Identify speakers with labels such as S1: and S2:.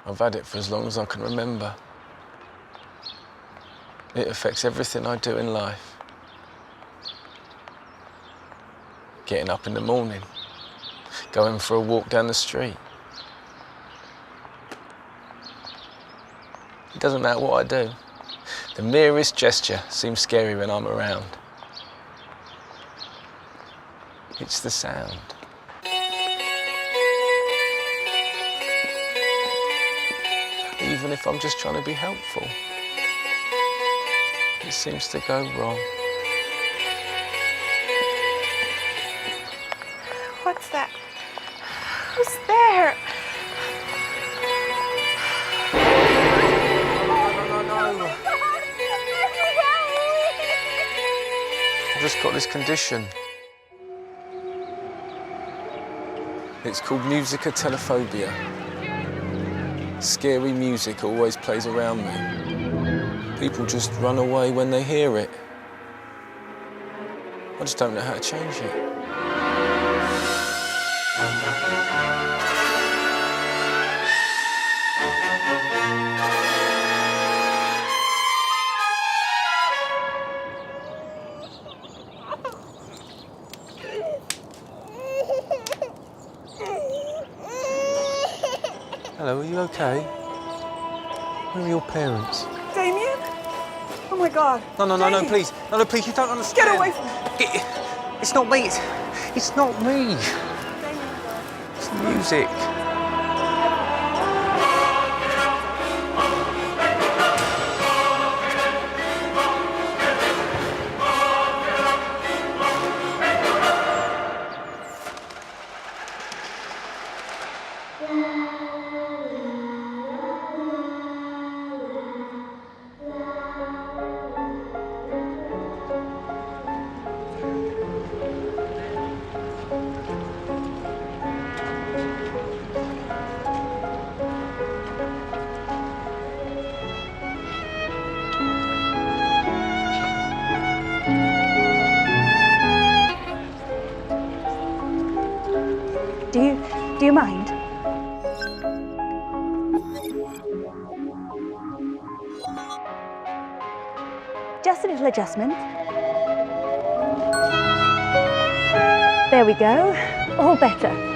S1: I've had it for as long as I can remember. It affects everything I do in life. Getting up in the morning, going for a walk down the street. It doesn't matter what I do. The merest gesture seems scary when I'm around. It's the sound. Even if I'm just trying to be helpful, it seems to go wrong.
S2: What's that? Who's there?
S1: No. I've just got this condition. It's called musicotelephobia. Scary music always plays around me. People just run away when they hear it. I just don't know how to change it. Hello, are you okay? Where are your parents?
S2: Damien? Oh my God.
S1: No, please. No, please, you don't understand.
S2: Get away from me.
S1: It's not me. It's not me.
S2: Damien,
S1: It's music.
S3: Do you mind? Just a little adjustment. There we go. All better.